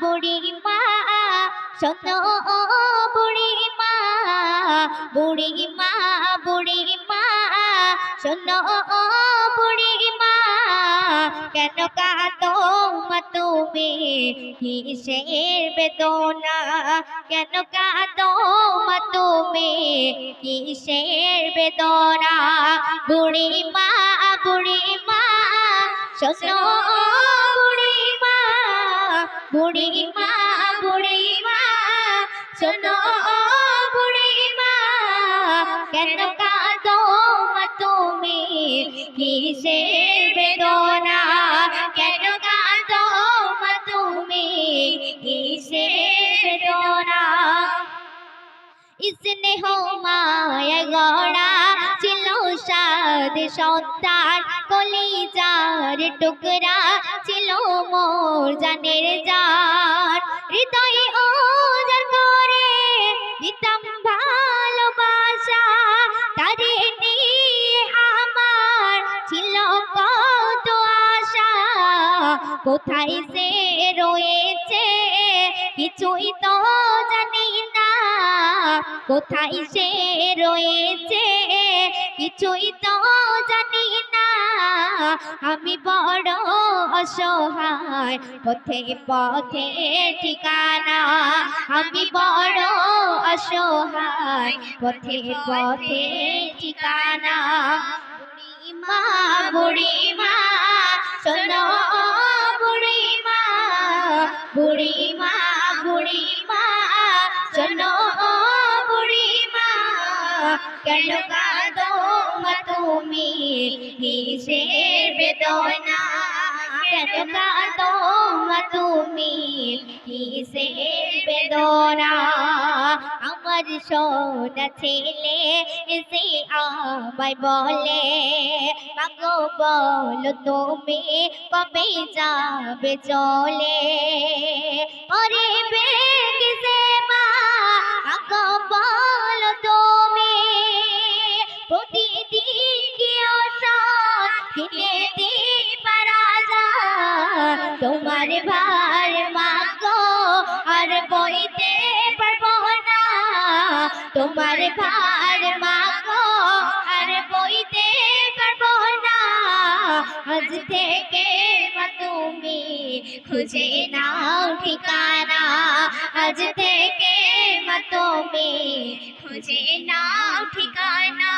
বুড়ি মা শোনো বুড়ি মা বুড়ি মা বুড়ি মা শোনো বুড়ি মা কেন কাঁদো মা তুমি কিসের বেদনা কেন কাঁদো মা তুমি কিসের বেদনা বুড়ি মা শোনো বুড়ি মা বুড়ি মা বুড়ি মা শোনো বুড়ি মা কেন কাঁদো মা তুমি কিসের বেদনা কেন কাঁদো মা তুমি কিসের বেদনা স্নেহ মায়া গড়া ছিল সাদ সন্তান কলিজার টুকরা ছিল মোর জানের জান হৃদয় ওজার করে দিতাম ভালোবাসা তারে নিয়ে আমার ছিল কত আশা কোথায় সে রয়েছে কিছুই তো জানি না কোথায় সে রয়েছে কিছুই তো জানি না আমি বড় অসহায় পথে পথে ঠিকানা আমি বড় অসহায় পথে পথে ঠিকানা বুড়ি মা শোনো বুড়ি মা বুড়ি মা বুড়ি মা শোনো বুড়ি মা কেন কাঁদো মা তুমি কিসের বেদনা কেন কাঁদো মা তুমি কিসের বেদনা আমার সোনা ছেলে এসে আমায় বলে মাগো বলো তুমি কবে যাবে চলে ওরে বেকিসে মা মাগো বলো তুমি প্রতিদিন কি ওষুধ কিনে দিবা রাজা তোমার ভার মাগো আর বইতে পারবো না তোমার ভার মাগো আর বইতে পারবো না আজ থেকে মা তুমি খুঁজে নাও ঠিকানা আজ থেকে মা তুমি খুঁজে নাও ঠিকানা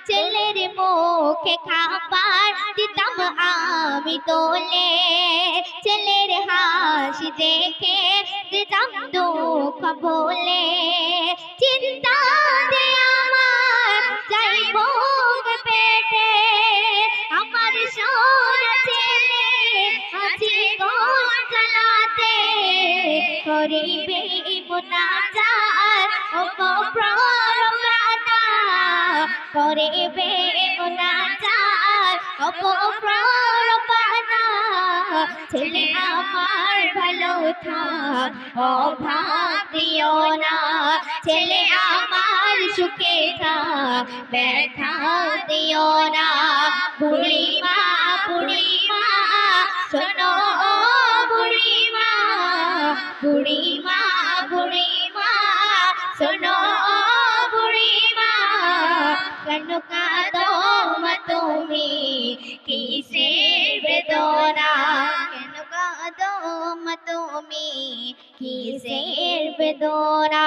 ছেলের মুখে খাবার দিতাম আমি তোলে ছেলের হাসি দেখে দিতাম দুঃখ বলে চিন্তা দে আমার যাইব পেটে আমার সোনা ছেলে আছে কোন জ্বালাতে করিবে মুনাজাত ও প্রাণা করিবে মুনাজাত ও প্রাণা ছেলে আমার ভালো থাক অভাব দিও না ছেলে আমার সুখে থাক ব্যথা দিও না বুড়ি মা শোনো বুড়ি মা বুড়ি মা বুড়ি মা শোনো বুড়ি মা কেন কাঁদো মা তুমি কিসের বেদনা কেন কাঁদো মা তুমি কিসের বেদনা।